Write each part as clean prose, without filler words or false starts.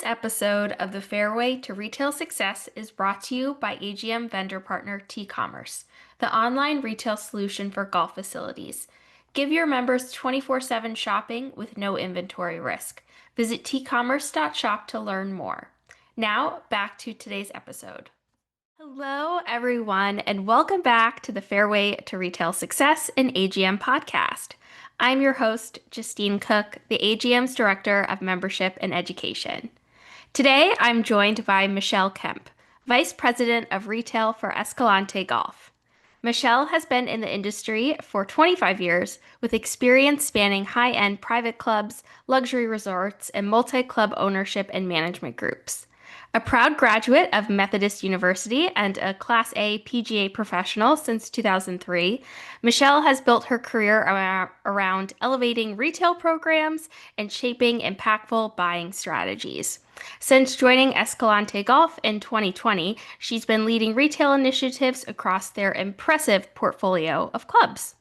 This episode of the Fairway to Retail Success is brought to you by AGM vendor partner T-Commerce, the online retail solution for golf facilities. Give your members 24/7 shopping with no inventory risk. Visit tcommerce.shop to learn more. Now, back to today's episode. Hello, everyone, and welcome back to the Fairway to Retail Success and AGM podcast. I'm your host, Justine Cook, the AGM's Director of Membership and Education. Today, I'm joined by Michelle Kempe, Vice President of Retail for Escalante Golf. Michelle has been in the industry for 25 years, with experience spanning high-end private clubs, luxury resorts, and multi-club ownership and management groups. A proud graduate of Methodist University and a Class A PGA professional since 2003, Michelle has built her career around elevating retail programs and shaping impactful buying strategies. Since joining Escalante Golf in 2020, she's been leading retail initiatives across their impressive portfolio of clubs.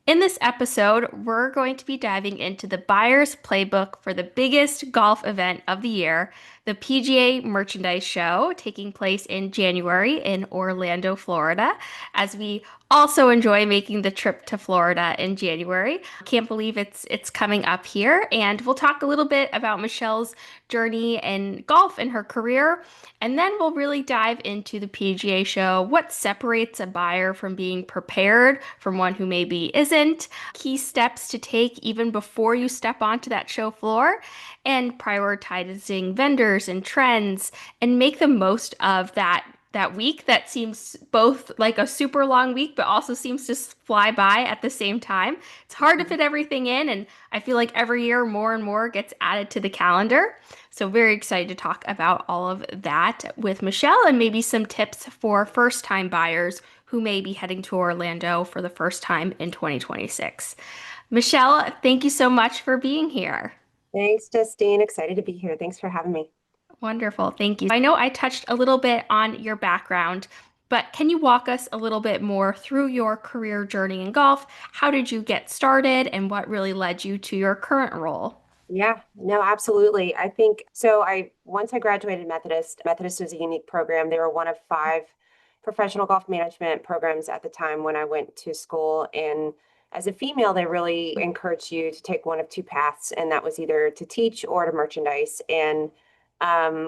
In this episode, we're going to be diving into the buyer's playbook for the biggest golf event of the year, the PGA Merchandise Show, taking place in January in Orlando, Florida, as we also enjoy making the trip to Florida in January. Can't believe it's coming up here, and we'll talk a little bit about Michelle's journey in golf and her career, and then we'll really dive into the PGA show, what separates a buyer from being prepared from one who maybe isn't, key steps to take even before you step onto that show floor, and prioritizing vendors and trends and make the most of that week that seems both like a super long week, but also seems to fly by at the same time. It's hard to fit everything in, and I feel like every year more and more gets added to the calendar. So very excited to talk about all of that with Michelle and maybe some tips for first-time buyers who may be heading to Orlando for the first time in 2026. Michelle, thank you so much for being here. Thanks, Justine. Excited to be here. Thanks for having me. Wonderful. Thank you. I know I touched a little bit on your background, but can you walk us a little bit more through your career journey in golf? How did you get started and what really led you to your current role? Yeah, no, absolutely. I think so. Once I graduated Methodist was a unique program. They were one of five professional golf management programs at the time when I went to school. And as a female, they really encouraged you to take one of two paths, and that was either to teach or to merchandise. And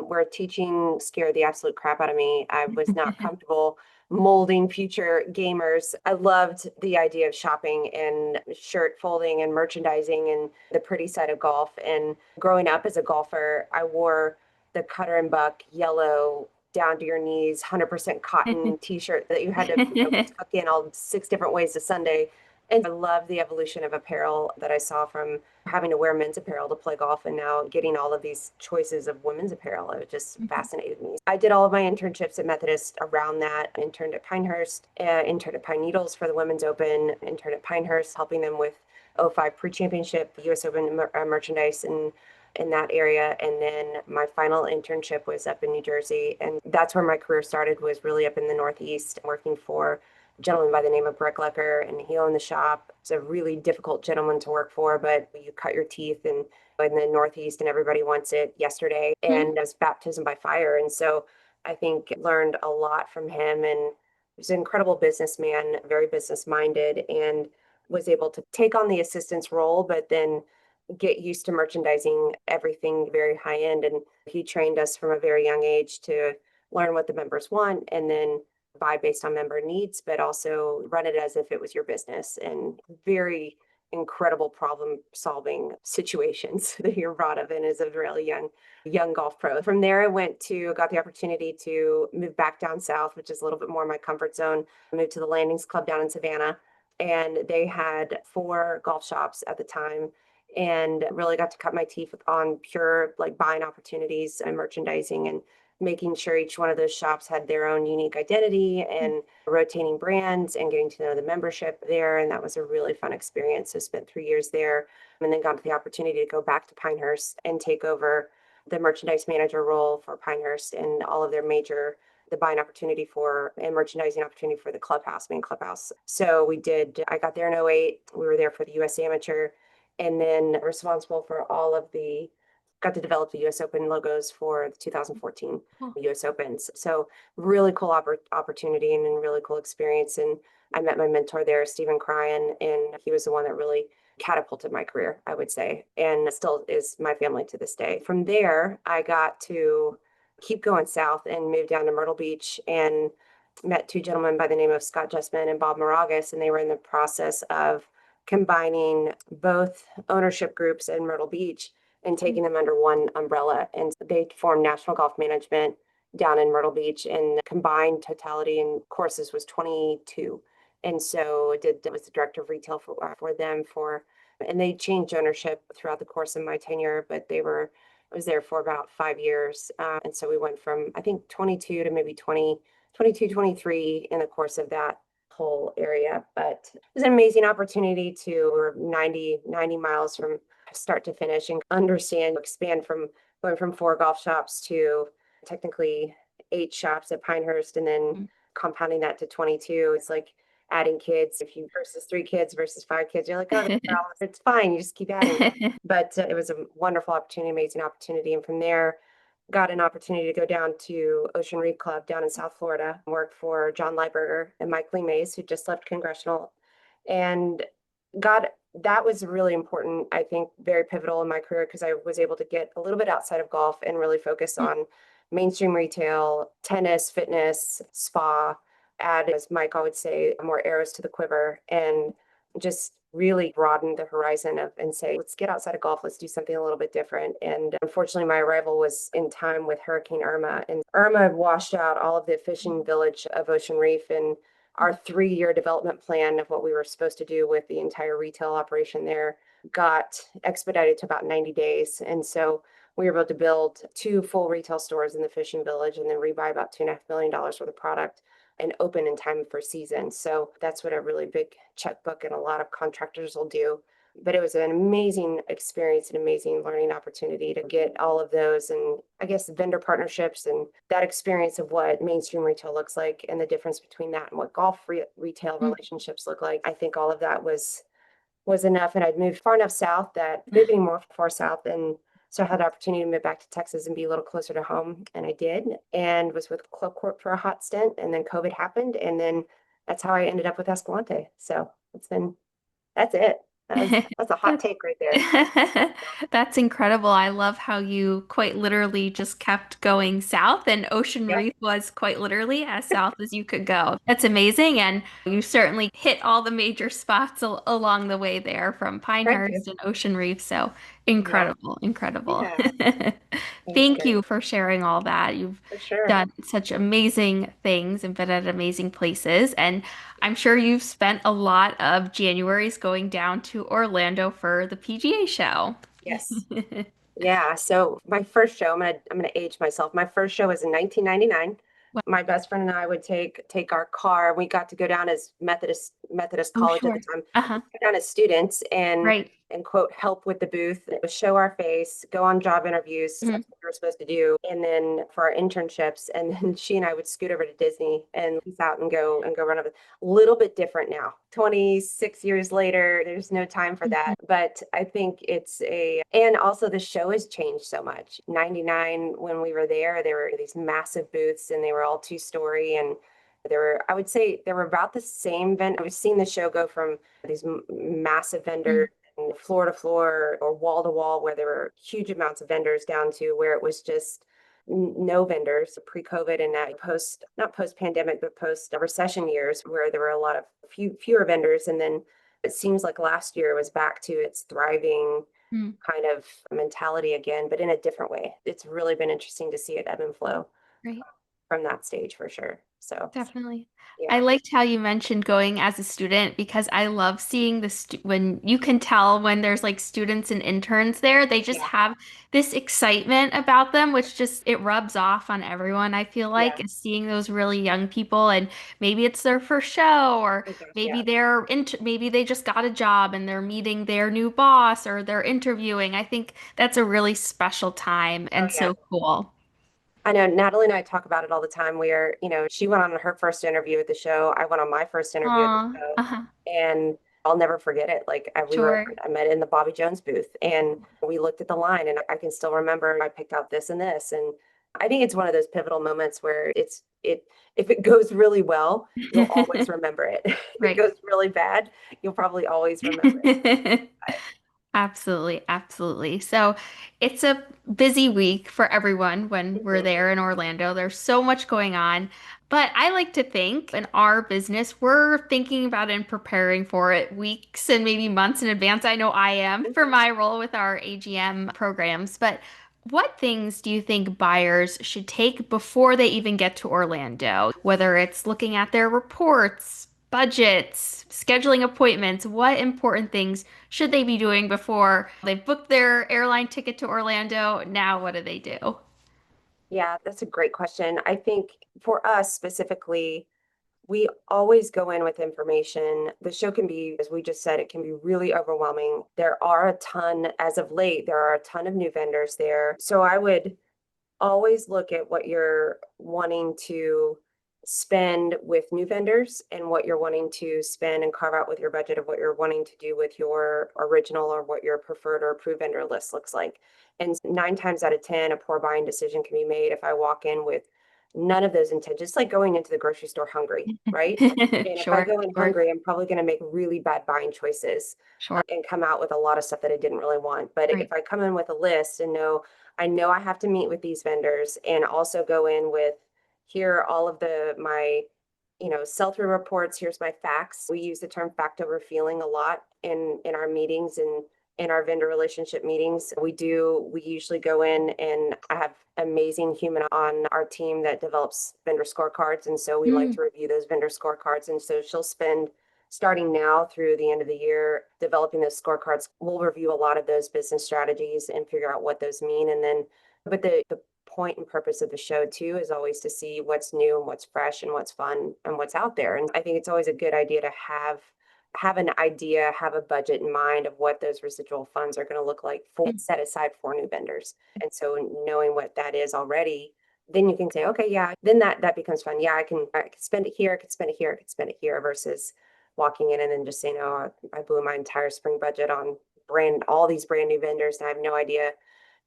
where teaching scared the absolute crap out of me. I was not comfortable molding future gamers. I loved the idea of shopping and shirt folding and merchandising and the pretty side of golf. And growing up as a golfer, I wore the Cutter and Buck yellow down to your knees, 100% cotton t-shirt that you had to, tuck in all six different ways to Sunday. And I love the evolution of apparel that I saw from having to wear men's apparel to play golf and now getting all of these choices of women's apparel. It just fascinated me. I did all of my internships at Methodist around that. Interned at Pinehurst, interned at Pine Needles for the Women's Open, interned at Pinehurst, helping them with '05 pre-championship, US Open merchandise and in that area. And then my final internship was up in New Jersey. And that's where my career started, was really up in the Northeast, working for a gentleman by the name of Brick Lecker, and he owned the shop. It's a really difficult gentleman to work for, but you cut your teeth in the Northeast and everybody wants it yesterday. And it's baptism by fire. And so I think learned a lot from him, and he's an incredible businessman, very business minded, and was able to take on the assistance role, but then get used to merchandising everything very high end. And he trained us from a very young age to learn what the members want and then buy based on member needs, but also run it as if it was your business, and very incredible problem solving situations that you're brought up in as a really young golf pro. From there, got the opportunity to move back down south, which is a little bit more my comfort zone. I moved to the Landings Club down in Savannah, and they had four golf shops at the time, and really got to cut my teeth on pure like buying opportunities and merchandising and making sure each one of those shops had their own unique identity and rotating brands and getting to know the membership there. And that was a really fun experience. So spent 3 years there, and then got the opportunity to go back to Pinehurst and take over the merchandise manager role for Pinehurst and all of their the buying opportunity for and merchandising opportunity for the main clubhouse. So I got there in '08. We were there for the US Amateur, and then responsible for all of the got to develop the US Open logos for the 2014 Cool. US Opens. So really cool opportunity and a really cool experience. And I met my mentor there, Stephen Cryan, and he was the one that really catapulted my career, I would say, and still is my family to this day. From there, I got to keep going south and moved down to Myrtle Beach and met two gentlemen by the name of Scott Justman and Bob Moragas, and they were in the process of combining both ownership groups in Myrtle Beach and taking them under one umbrella. And they formed National Golf Management down in Myrtle Beach, and combined totality in courses was 22. And so did was the director of retail for them for, and they changed ownership throughout the course of my tenure, but I was there for about 5 years. And so we went from, I think, 22 to maybe 20, 22, 23 in the course of that whole area. But it was an amazing opportunity to, we're 90 miles from start to finish and understand, expand from going from 4 golf shops to technically 8 shops at Pinehurst and then compounding that to 22. It's like adding kids. If you versus 3 kids versus 5 kids, you're like, oh, it's fine. You just keep adding. But it was a wonderful opportunity, amazing opportunity. And from there, got an opportunity to go down to Ocean Reef Club down in South Florida, work for John Lieberger and Mike Lee Mays, who just left congressional. And got that was really important, I think, very pivotal in my career because I was able to get a little bit outside of golf and really focus on mainstream retail, tennis, fitness, spa, add, as Mike always say, more arrows to the quiver, and just really broaden the horizon of and say, let's get outside of golf, let's do something a little bit different. And unfortunately, my arrival was in time with Hurricane Irma, and Irma washed out all of the fishing village of Ocean Reef. And our 3-year development plan of what we were supposed to do with the entire retail operation there got expedited to about 90 days. And so we were able to build 2 full retail stores in the fishing village and then rebuy about $2.5 million worth of product and open in time for season. So that's what a really big checkbook and a lot of contractors will do. But it was an amazing experience, an amazing learning opportunity to get all of those and I guess vendor partnerships and that experience of what mainstream retail looks like and the difference between that and what golf retail relationships look like. I think all of that was enough. And I'd moved far enough south that moving more far south, and so I had the opportunity to move back to Texas and be a little closer to home. And I did, and was with Club Corp for a hot stint. And then COVID happened. And then that's how I ended up with Escalante. So that's it. That's a hot That's take right there. That's incredible. I love how you quite literally just kept going south, and Ocean Yep. Reef was quite literally as south as you could go. That's amazing. And you certainly hit all the major spots along the way there from Thank you. Pinehurst and Ocean Reef. So Yeah. incredible, incredible. Yeah. Thanks, Thank guys. you for sharing all that. You've For sure. done such amazing things and been at amazing places. And I'm sure you've spent a lot of Januaries going down to Orlando for the PGA show. Yes. Yeah. So my first show, I'm gonna age myself. My first show was in 1999. Wow. My best friend and I would take our car. We got to go down as Methodist Oh, college at the sure. time, Uh-huh. go down as students Right. and quote help with the booth, show our face, go on job interviews. Mhm. That's what we were supposed to do. And then for our internships, and then she and I would scoot over to Disney and peace out and go run over. A little bit different now. 26 years later, there's no time for that. But I think and also the show has changed so much. 99, when we were there were these massive booths and they were all 2-story. And I would say they were about the same I was seeing the show go from these massive vendors Mhm. and floor to floor or wall to wall, where there were huge amounts of vendors, down to where it was just no vendors pre-COVID and that not post-pandemic, but post-recession years where there were a lot of fewer vendors. And then it seems like last year was back to its thriving Mhm. kind of mentality again, but in a different way. It's really been interesting to see it ebb and flow Right. from that stage for sure. So Definitely. I yeah, liked how you mentioned going as a student because I love seeing when you can tell when there's like students and interns there, they just yeah, have this excitement about them, which just it rubs off on everyone. I feel like yeah. is seeing those really young people and maybe it's their first show or Oh gosh, maybe yeah. maybe they just got a job and they're meeting their new boss or they're interviewing. I think that's a really special time Oh and yeah. so cool. I know Natalie and I talk about it all the time where, she went on her first interview at the show. I went on my first interview at the Aw, show. uh-huh. And I'll never forget it. Like Sure. I met in the Bobby Jones booth and we looked at the line and I can still remember I picked out this and this. And I think it's one of those pivotal moments where if it goes really well, you'll always remember it. If it Right. goes really bad, you'll probably always remember it. Absolutely, absolutely. So it's a busy week for everyone when we're Mhm. there in Orlando. There's so much going on. But I like to think in our business, we're thinking about and preparing for it weeks and maybe months in advance. I know I am for Mhm. my role with our AGM programs. But what things do you think buyers should take before they even get to Orlando? Whether it's looking at their reports, budgets, scheduling appointments, what important things should they be doing before they've booked their airline ticket to Orlando? Now, what do they do? Yeah, that's a great question. I think for us specifically, we always go in with information. The show can be, as we just said, it can be really overwhelming. There are a ton, as of late, there are a ton of new vendors there. So I would always look at what you're wanting to spend with new vendors and what you're wanting to spend and carve out with your budget of what you're wanting to do with your original or what your preferred or approved vendor list looks like. And 9 times out of 10, a poor buying decision can be made if I walk in with none of those intentions. It's like going into the grocery store hungry, right? And if I Sure, go in sure, hungry, I'm probably going to make really bad buying choices sure. and come out with a lot of stuff that I didn't really want. But Right. if I come in with a list and know I have to meet with these vendors and also go in with here are all of my sell-through reports. Here's my facts. We use the term fact over feeling a lot in our meetings and in our vendor relationship meetings. We usually go in and I have amazing human on our team that develops vendor scorecards. And so we like Mm, to review those vendor scorecards. And so she'll spend starting now through the end of the year developing those scorecards. We'll review a lot of those business strategies and figure out what those mean. And then, but the point and purpose of the show too is always to see what's new and what's fresh and what's fun and what's out there. And I think it's always a good idea to have an idea, have a budget in mind of what those residual funds are going to look like for mm, set aside for new vendors. And so knowing what that is already, then you can say, okay, yeah, then that becomes fun. Yeah, I can spend it here, I could spend it here, I could spend it here versus walking in and then just saying, oh, I blew my entire spring budget on all these brand new vendors and I have no idea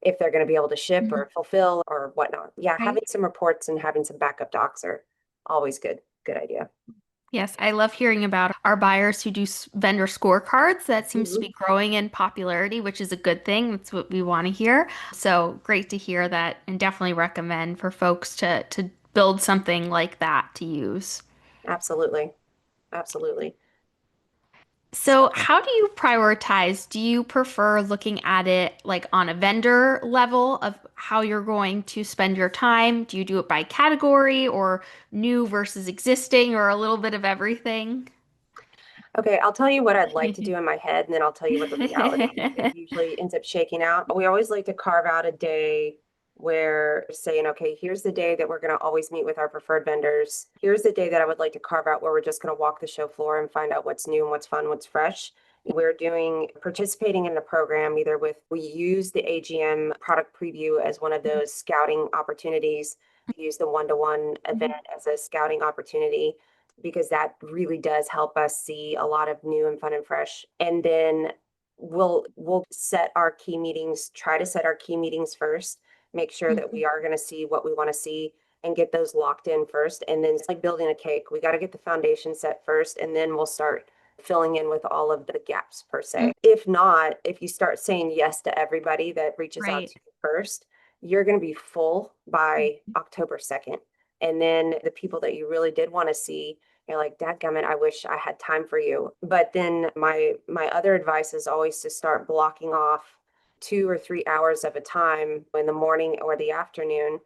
if they're going to be able to ship mm. or fulfill or whatnot. Yeah, Right. having some reports and having some backup docs are always good. Good idea. Yes, I love hearing about our buyers who do vendor scorecards. That seems to Mhm. be growing in popularity, which is a good thing. That's what we want to hear. So great to hear that, and definitely recommend for folks to build something like that to use. Absolutely. Absolutely. So, how do you prioritize? Do you prefer looking at it like on a vendor level of how you're going to spend your time? Do you do it by category or new versus existing or a little bit of everything? Okay, I'll tell you what I'd like to do in my head, and then I'll tell you what the reality usually ends up shaking out. We always like to carve out a day where saying, okay, here's the day that we're going to always meet with our preferred vendors. Here's the day that I would like to carve out where we're just going to walk the show floor and find out what's new and what's fun, what's fresh. We're participating in the program either we use the AGM product preview as one of those scouting opportunities. We use the one-to-one event as a scouting opportunity because that really does help us see a lot of new and fun and fresh. And then we'll set our key meetings, try to set our key meetings first, make sure that we are going to see what we want to see and get those locked in first. And then it's like building a cake. We got to get the foundation set first, and then we'll start filling in with all of the gaps per se. If not, if you start saying yes to everybody that reaches out Right. to you first, you're going to be full by October 2nd. And then the people that you really did want to see, you're like, dadgummit, I wish I had time for you. But then my other advice is always to start blocking off 2 or 3 hours of a time in the morning or the afternoon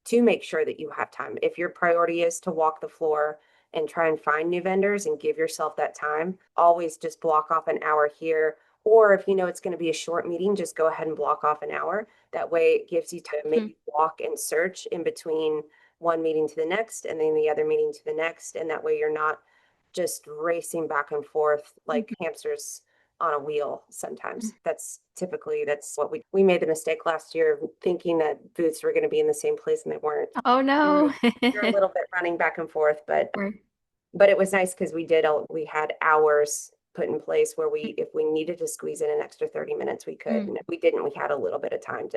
to make sure that you have time. If your priority is to walk the floor and try and find new vendors and give yourself that time, always just block off an hour here. Or if you know it's going to be a short meeting, just go ahead and block off an hour. That way it gives you to maybe walk and search in between one meeting to the next and then the other meeting to the next. And that way you're not just racing back and forth like hamsters on a wheel sometimes. That's what we made the mistake last year of thinking that booths were going to be in the same place and they weren't. Oh You're, no. you're a little bit running back and forth, but Right. it was nice because we had hours put in place where if we needed to squeeze in an extra 30 minutes, we could. Mm. And if we didn't, we had a little bit of time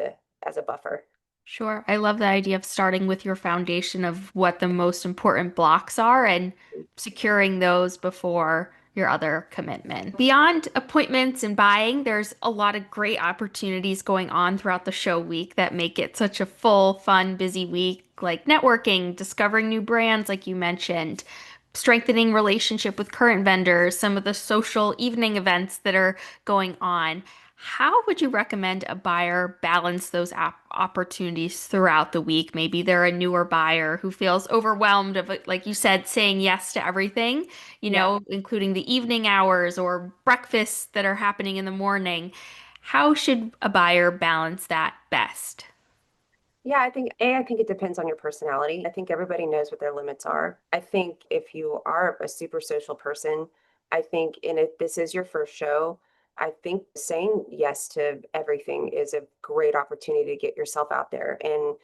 as a buffer. Sure. I love the idea of starting with your foundation of what the most important blocks are and securing those before your other commitment. Beyond appointments and buying, there's a lot of great opportunities going on throughout the show week that make it such a full, fun, busy week, like networking, discovering new brands, like you mentioned, strengthening relationship with current vendors, some of the social evening events that are going on. How would you recommend a buyer balance those opportunities throughout the week? Maybe they're a newer buyer who feels overwhelmed of, like you said, saying yes to everything, Yeah. including the evening hours or breakfasts that are happening in the morning. How should a buyer balance that best? Yeah, I think it depends on your personality. I think everybody knows what their limits are. I think if you are a super social person, I think, and if this is your first show, I think saying yes to everything is a great opportunity to get yourself out there and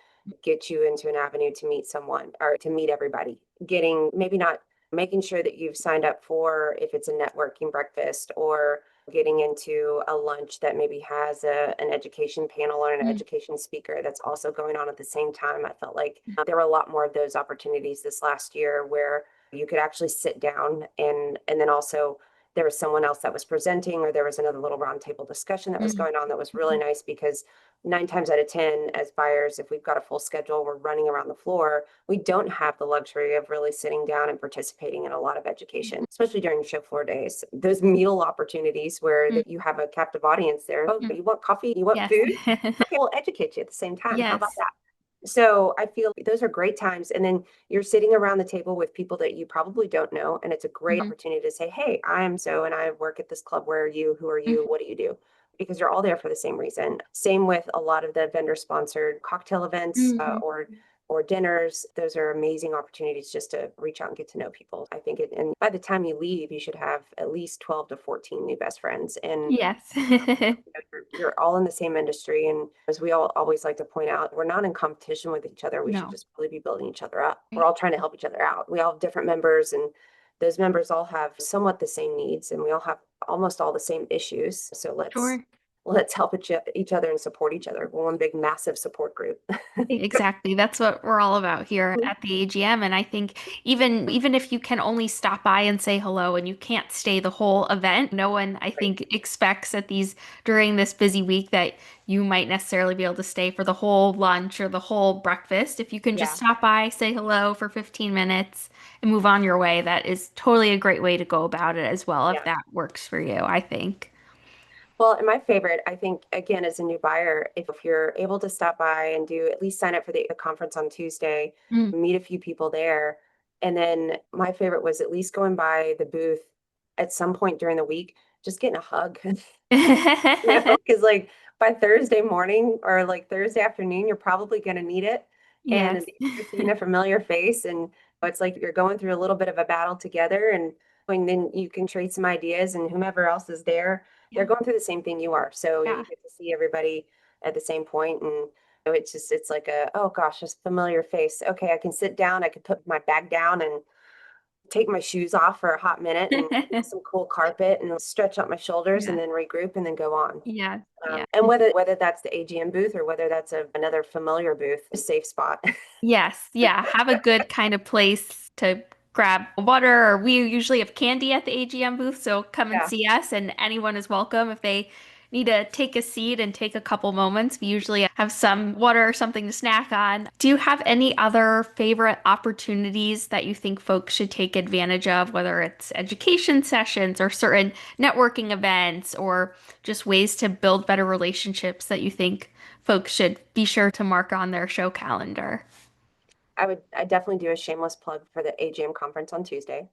get you into an avenue to meet someone or to meet everybody. Getting maybe not making sure that you've signed up for if it's a networking breakfast or getting into a lunch that maybe has an education panel or an Mm, education speaker that's also going on at the same time. I felt like there were a lot more of those opportunities this last year where you could actually sit down and then also there was someone else that was presenting or there was another little roundtable discussion that was mm, going on that was really nice because 9 times out of 10 as buyers, if we've got a full schedule, we're running around the floor, we don't have the luxury of really sitting down and participating in a lot of education, especially during show floor days. Those meal opportunities where mm, that you have a captive audience there. Oh, mm. you want coffee? You want Yes. food? Okay, we'll educate you at the same time. How about Yes. that? So I feel those are great times. And then you're sitting around the table with people that you probably don't know. And it's a great Mm, opportunity to say, hey, I'm so, and I work at this club. Where are you? Who are mm, you? What do you do? Because you're all there for the same reason. Same with a lot of the vendor sponsored cocktail events mhm. or dinners. Those are amazing opportunities just to reach out and get to know people. I think and by the time you leave, you should have at least 12 to 14 new best friends. And Yes. you're all in the same industry. And as we all always like to point out, we're not in competition with each other. We should No. just really be building each other up. We're Right. all trying to help each other out. We all have different members, and those members all have somewhat the same needs, and we all have almost all the same issues. So Sure. let's help each other and support each other. We're one big, massive support group. Exactly. That's what we're all about here at the AGM. And I think even if you can only stop by and say hello and you can't stay the whole event, no one I Right. think expects at these during this busy week that you might necessarily be able to stay for the whole lunch or the whole breakfast. If you can just Yeah. stop by, say hello for 15 minutes and move on your way, that is totally a great way to go about it as well, if Yeah. that works for you, I think. Well, and my favorite, I think, again, as a new buyer, if you're able to stop by and do at least sign up for the conference on Tuesday, Mm. meet a few people there. And then my favorite was at least going by the booth at some point during the week, just getting a hug. Because like by Thursday morning or like Thursday afternoon, you're probably going to need it. And Yes. you're seeing a familiar face, and it's like you're going through a little bit of a battle together. And then you can trade some ideas, and whomever else is there, they're Yeah. going through the same thing you are. So you Yeah. get to see everybody at the same point, and it's like oh gosh, this familiar face. Okay, I can sit down, I can put my bag down and take my shoes off for a hot minute and some cool carpet and stretch out my shoulders and Yeah. then regroup and then go on. Yeah. Yeah. And whether that's the AGM booth or whether that's another familiar booth, a safe spot. Yes, yeah. Have a good kind of place to grab water, or we usually have candy at the AGM booth, so come and Yeah. see us, and anyone is welcome if they need to take a seat and take a couple moments. We usually have some water or something to snack on. Do you have any other favorite opportunities that you think folks should take advantage of, whether it's education sessions or certain networking events, or just ways to build better relationships that you think folks should be sure to mark on their show calendar? I definitely do a shameless plug for the AGM conference on Tuesday.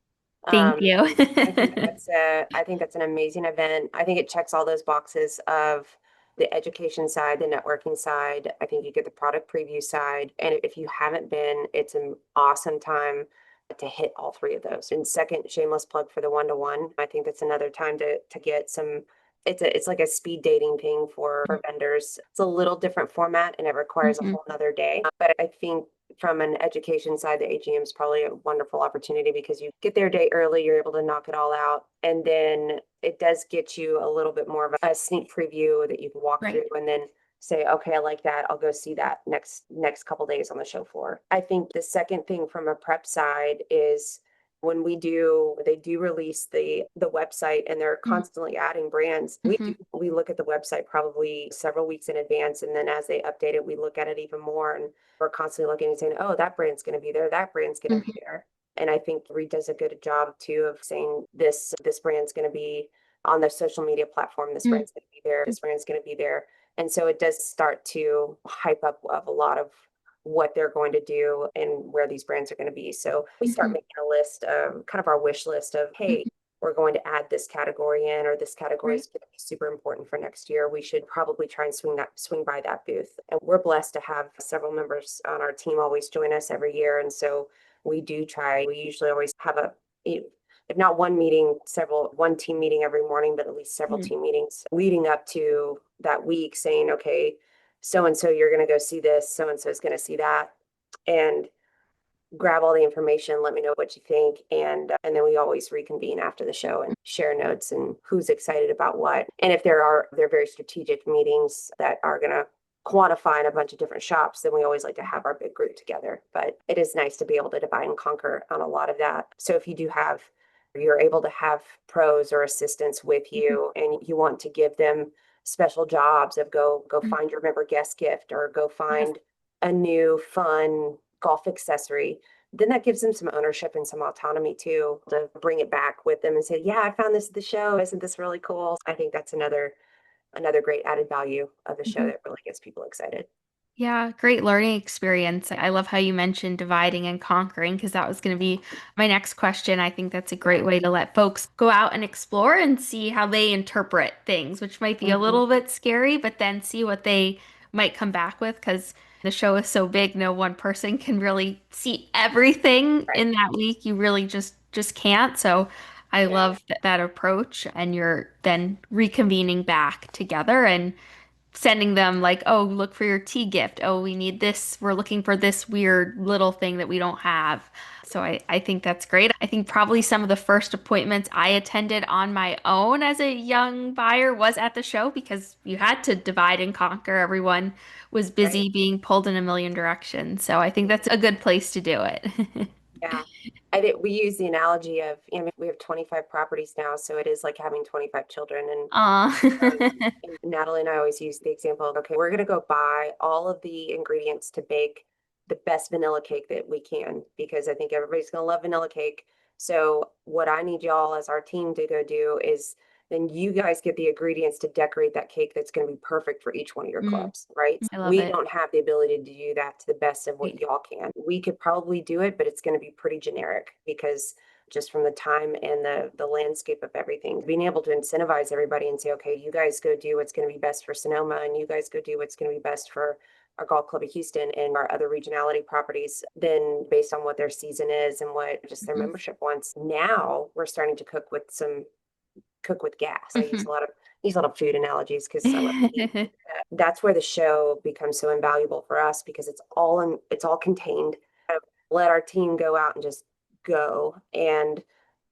Thank you. I think that's an amazing event. I think it checks all those boxes of the education side, the networking side. I think you get the product preview side. And if you haven't been, it's an awesome time to hit all three of those. And second, shameless plug for the one-to-one. I think that's another time to get some it's like a speed dating thing for vendors. It's a little different format and it requires a Mhm. whole nother day. But I think from an education side, the AGM is probably a wonderful opportunity because you get there a day early, you're able to knock it all out. And then it does get you a little bit more of a sneak preview that you can walk through Right. and then say, okay, I like that. I'll go see that next couple days on the show floor. I think the second thing from a prep side is when they do release the website and they're constantly adding brands. Mm-hmm. We look at the website probably several weeks in advance, and then as they update it, we look at it even more, and we're constantly looking and saying, oh, that brand's going to be there, that brand's going to be Hmm. there. And I think Reed does a good job too of saying this brand's going to be on the social media platform, this brand's going to be there, this brand's going to be there. And so it does start to hype up of a lot of what they're going to do and where these brands are going to be. So we start Hmm. making a list of kind of our wish list of, hey, Hmm. we're going to add this category in, or this category Right. is going to be super important for next year. We should probably try and swing by that booth. And we're blessed to have several members on our team always join us every year. And so we do try, we usually always have if not one meeting, one team meeting every morning, but at least several Mhm. team meetings leading up to that week saying, okay, so and so you're going to go see this, so and so is going to see that. And grab all the information, let me know what you think, and then we always reconvene after the show and share notes and who's excited about what. And if they're very strategic meetings that are going to quantify in a bunch of different shops, then we always like to have our big group together. But it is nice to be able to divide and conquer on a lot of that. So if you're able to have pros or assistants with Mhm. you and you want to give them special jobs of go Mhm. find your member guest gift or go Yes. find a new fun golf accessory, then that gives them some ownership and some autonomy too to bring it back with them and say, yeah, I found this at the show. Isn't this really cool? I think that's another great added value of the show Mhm. that really gets people excited. Yeah, great learning experience. I love how you mentioned dividing and conquering because that was going to be my next question. I think that's a great Yeah. way to let folks go out and explore and see how they interpret things, which might be a Mhm. little bit scary, but then see what they might come back with because the show is so big, no one person can really see everything Right. in that week. You really just can't. So I Yeah. love that approach, and you're then reconvening back together and sending them like, oh, look for your tea gift. Oh, we need this. We're looking for this weird little thing that we don't have. So I think that's great. I think probably some of the first appointments I attended on my own as a young buyer was at the show because you had to divide and conquer. Everyone was Right. busy being pulled in a million directions. So I think that's a good place to do it. Yeah. I think we use the analogy of, we have 25 properties now, so it is like having 25 children. Aw. And Natalie and I always use the example of, okay, we're going to go buy all of the ingredients to bake the best vanilla cake that we can, because I think everybody's going to love vanilla cake. So what I need y'all as our team to go do is then you guys get the ingredients to decorate that cake that's going to be perfect for each one of your Mm, clubs, right? I love We it. don't have the ability to do that to the best of what Right. y'all can. We could probably do it, but it's going to be pretty generic because just from the time and the landscape of everything, being able to incentivize everybody and say, okay, you guys go do what's going to be best for Sonoma, and you guys go do what's going to be best for our golf club of Houston and our other regionality properties, then based on what their season is and what just their Mhm. membership wants. Now we're starting to cook with gas. I Mhm. use a lot of food analogies because I love to eat. That's where the show becomes so invaluable for us because it's all contained. Let our team go out and just go. And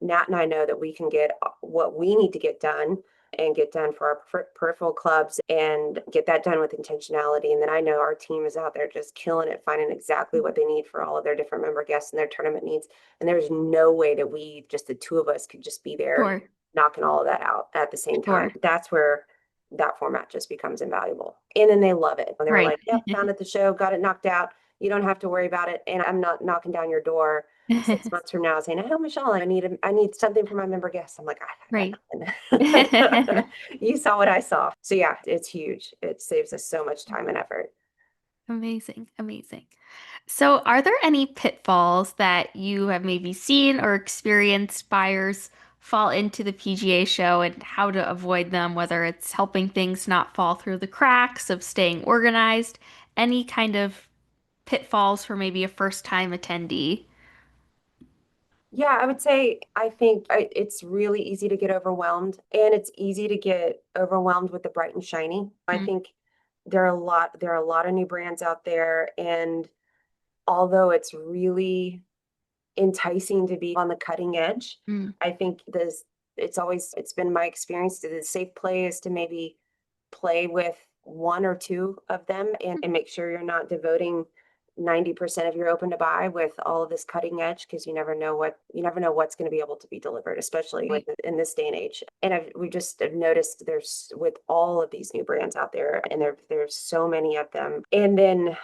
Nat and I know that we can get what we need to get done and get done for our peripheral clubs and get that done with intentionality. And then I know our team is out there just killing it, finding exactly what they need for all of their different member guests and their tournament needs. And there's no way that just the two of us, could just be there Sure, knocking all of that out at the same time. sure. That's where that format just becomes invaluable. And then they love it. And they were Right. like, yep, found it at the show, got it knocked out. You don't have to worry about it. And I'm not knocking down your door 6 months from now saying, oh, Michelle, I need something for my member guests. I'm like, I Right. got nothing. You saw what I saw. So yeah, it's huge. It saves us so much time and effort. Amazing, amazing. So, are there any pitfalls that you have maybe seen or experienced buyers fall into the PGA show and how to avoid them, whether it's helping things not fall through the cracks of staying organized, any kind of pitfalls for maybe a first-time attendee? Yeah, I would say I think it's really easy to get overwhelmed, and it's easy to get overwhelmed with the bright and shiny. I Mm, think there are a lot of new brands out there, and although it's really enticing to be on the cutting edge, Mm. I think it's been my experience that the safe play is to maybe play with one or two of them and make sure you're not devoting 90% of your open to buy with all of this cutting edge because you never know what's going to be able to be delivered, especially Right. in this day and age. And we just have noticed there's with all of these new brands out there, and there's so many of them. And then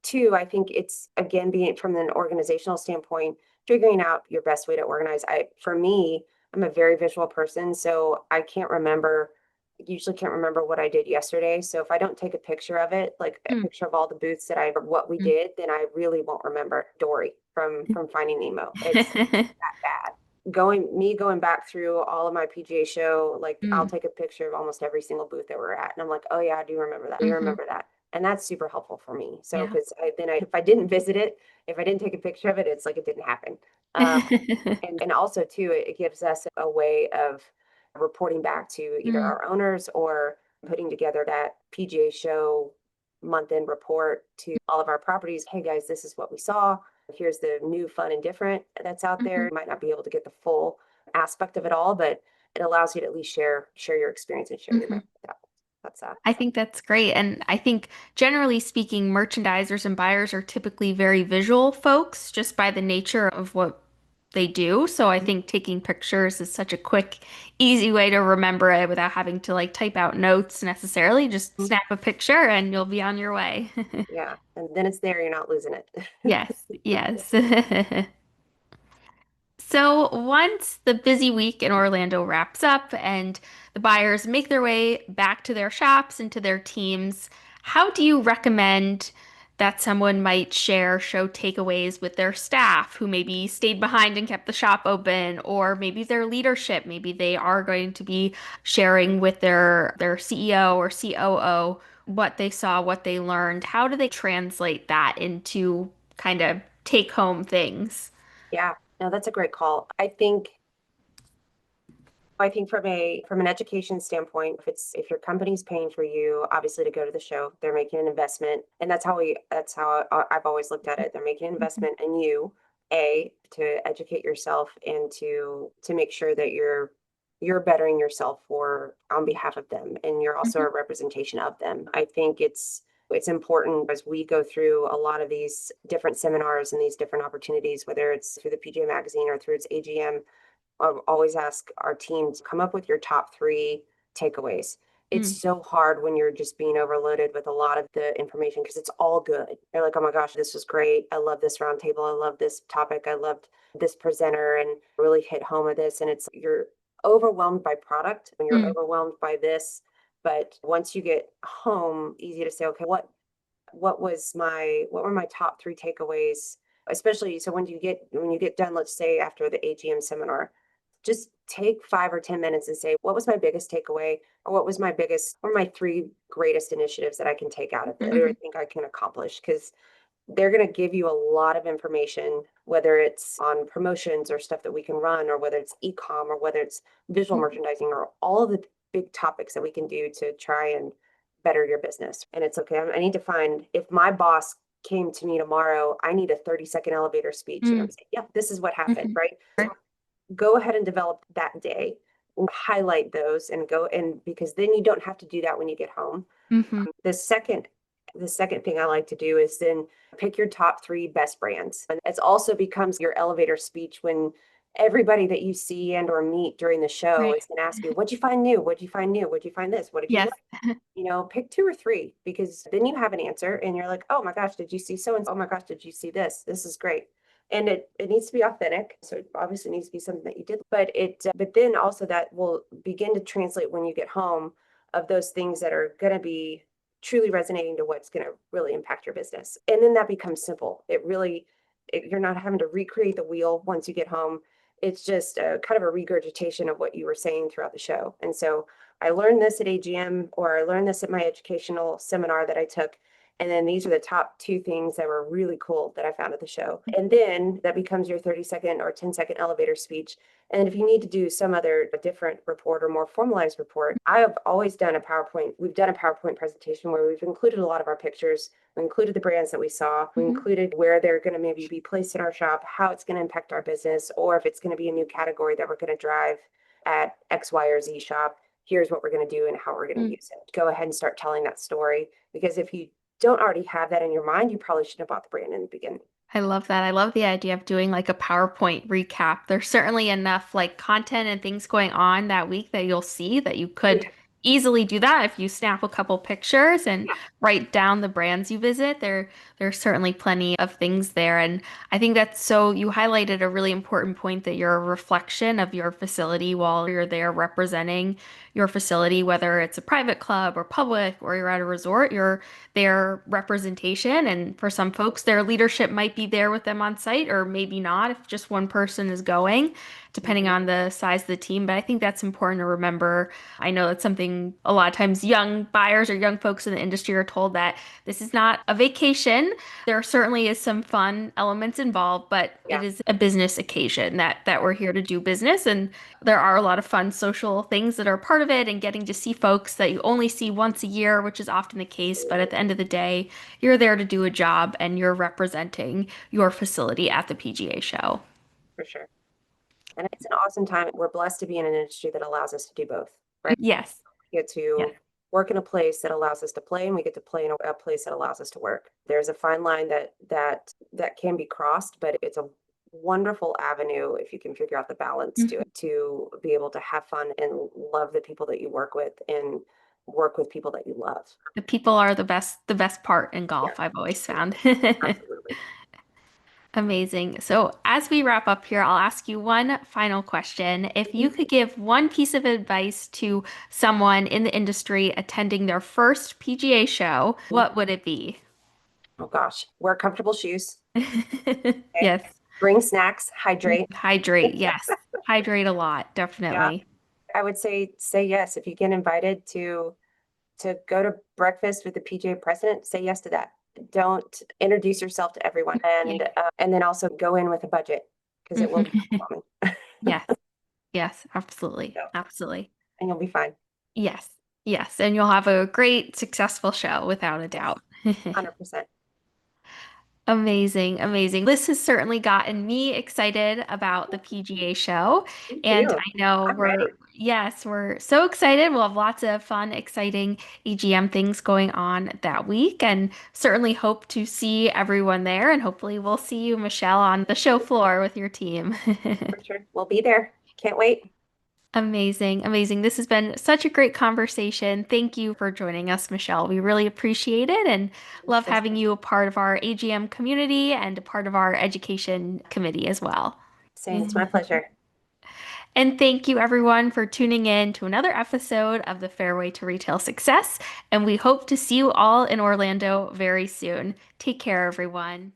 two, I think it's again being from an organizational standpoint, figuring out your best way to organize. For me, I'm a very visual person, so I can't remember, usually can't remember what I did yesterday. So if I don't take a picture of it, like a Mm. picture of all the booths or what we Mm. did, then I really won't remember Dory from Finding Nemo. It's that bad. Going back through all of my PGA show, like I'll Mm. take a picture of almost every single booth that we're at, and I'm like, oh yeah, I do remember that. I do Hmm. remember that. And that's super helpful for me. So, Yeah. because if I didn't visit it, if I didn't take a picture of it, it's like it didn't happen. Um, and also too, it gives us a way of reporting back to either Mm. our owners or putting together that PGA show month end report to all of our properties. Hey guys, this is what we saw. Here's the new fun and different that's out there. Mhm. You might not be able to get the full aspect of it all, but it allows you to at least share your experience and share your Mhm. memory. That's I think that's great. And I think generally speaking, merchandisers and buyers are typically very visual folks just by the nature of what they do. So I think taking pictures is such a quick, easy way to remember it without having to like type out notes necessarily. Just snap a picture and you'll be on your way. Yeah, and then it's there, you're not losing it. Yes, yes. So once the busy week in Orlando wraps up and the buyers make their way back to their shops and to their teams, how do you recommend that someone might share show takeaways with their staff who maybe stayed behind and kept the shop open, or maybe their leadership, maybe they are going to be sharing with their CEO or COO what they saw, what they learned. How do they translate that into kind of take home things? Yeah, no, that's a great call. I think from an education standpoint, if your company's paying for you, obviously to go to the show, they're making an investment, and that's how I've always looked at it. They're making an Mhm. investment in you, to educate yourself and to make sure that you're bettering yourself for on behalf of them, and you're also Mhm. a representation of them. I think it's important as we go through a lot of these different seminars and these different opportunities, whether it's through the PGA magazine or through its AGM. I always ask our team to come up with your top three takeaways. It's Mm. so hard when you're just being overloaded with a lot of the information because it's all good. You're like, oh my gosh, this was great. I love this roundtable. I love this topic. I loved this presenter and really hit home with this. And you're overwhelmed by product and you're Mm. overwhelmed by this. But once you get home, easy to say, okay, what were my top three takeaways, especially so when you get done, let's say after the AGM seminar, just take 5 or 10 minutes and say, what was my biggest takeaway? Or what are my three greatest initiatives that I can take out of it or I Mhm. think I can accomplish? Because they're going to give you a lot of information, whether it's on promotions or stuff that we can run, or whether it's e-com, or whether it's visual Mhm. merchandising, or all of the big topics that we can do to try and better your business. And it's okay. I need to find, if my boss came to me tomorrow, I need a 30-second elevator speech. And I'm Mm. saying, yeah, this is what happened, Mhm. right? So go ahead and develop that day, highlight those and go, and because then you don't have to do that when you get home. Mhm. The second thing I like to do is then pick your top three best brands. And it also becomes your elevator speech when everybody that you see and or meet during the show Right. is going to ask you, what'd you find new? What'd you find new? What'd you find this? What did you Yes. like? Pick two or three because then you have an answer and you're like, oh my gosh, did you see so and so? Oh my gosh, did you see this? This is great. And it needs to be authentic. So it obviously needs to be something that you did, but then also that will begin to translate when you get home of those things that are going to be truly resonating to what's going to really impact your business. And then that becomes simple. You're not having to recreate the wheel once you get home. It's just a kind of a regurgitation of what you were saying throughout the show. And so I learned this at AGM, or I learned this at my educational seminar that I took. And then these are the top two things that were really cool that I found at the show. And then that becomes your 30-second or 10-second elevator speech. And if you need to do some other different report or more formalized report, I have always done a PowerPoint. We've done a PowerPoint presentation where we've included a lot of our pictures. We included the brands that we saw. We Mhm. included where they're going to maybe be placed in our shop, how it's going to impact our business, or if it's going to be a new category that we're going to drive at X, Y, or Z shop. Here's what we're going to do and how we're going to Mm. use it. Go ahead and start telling that story, because if you don't already have that in your mind, you probably shouldn't have bought the brand in the beginning. I love that. I love the idea of doing like a PowerPoint recap. There's certainly enough like content and things going on that week that you'll see that you could Yeah. easily do that if you snap a couple pictures and Yeah. write down the brands you visit. There's certainly plenty of things there. And I think that's so you highlighted a really important point that you're a reflection of your facility while you're there representing your facility, whether it's a private club or public or you're at a resort, you're their representation. And for some folks, their leadership might be there with them on site, or maybe not if just one person is going, depending Mhm. on the size of the team. But I think that's important to remember. I know that's something a lot of times young buyers or young folks in the industry are told that this is not a vacation. There certainly is some fun elements involved, but Yeah. it is a business occasion that we're here to do business. And there are a lot of fun social things that are part of it and getting to see folks that you only see once a year, which is often the case. But at the end of the day, you're there to do a job and you're representing your facility at the PGA show. For sure. And it's an awesome time. We're blessed to be in an industry that allows us to do both, right? Yes. We get Yes. to work in a place that allows us to play, and we get to play in a place that allows us to work. There's a fine line that can be crossed, but it's a wonderful avenue if you can figure out the balance to Mhm. it, to be able to have fun and love the people that you work with and work with people that you love. The people are the best part in Yeah, golf, I've always yeah, found. absolutely. Amazing. So, as we wrap up here, I'll ask you one final question. If you Mhm. could give one piece of advice to someone in the industry attending their first PGA show, what would it be? Oh gosh, wear comfortable shoes. Okay. Yes. Bring snacks, hydrate. Hydrate. Yes. Hydrate a lot, Yeah. definitely. I would say yes. If you get invited to go to breakfast with the PGA president, say yes to that. Don't introduce yourself to everyone, Yeah. and then also go in with a budget, because it will be overwhelming. Yes. Yes. Absolutely. So, Absolutely. and you'll be fine. Yes. Yes. And you'll have a great, successful show without a Yes, doubt. 100%. Amazing, amazing. This has certainly gotten me excited about the PGA show. Me And too. I know I'm ready. yes, we're so excited. We'll have lots of fun, exciting EGM things going on that week, and certainly hope to see everyone there. And hopefully, we'll see you, Michelle, on the show floor with your team. For sure. We'll be there. Can't wait. Amazing, amazing. This has been such a great conversation. Thank you for joining us, Michelle. We really appreciate it and love Yes, having you a part of our AGM community and a part of our education committee as well. same. It's my pleasure. And thank you, everyone, for tuning in to another episode of the Fairway to Retail Success. And we hope to see you all in Orlando very soon. Take care, everyone.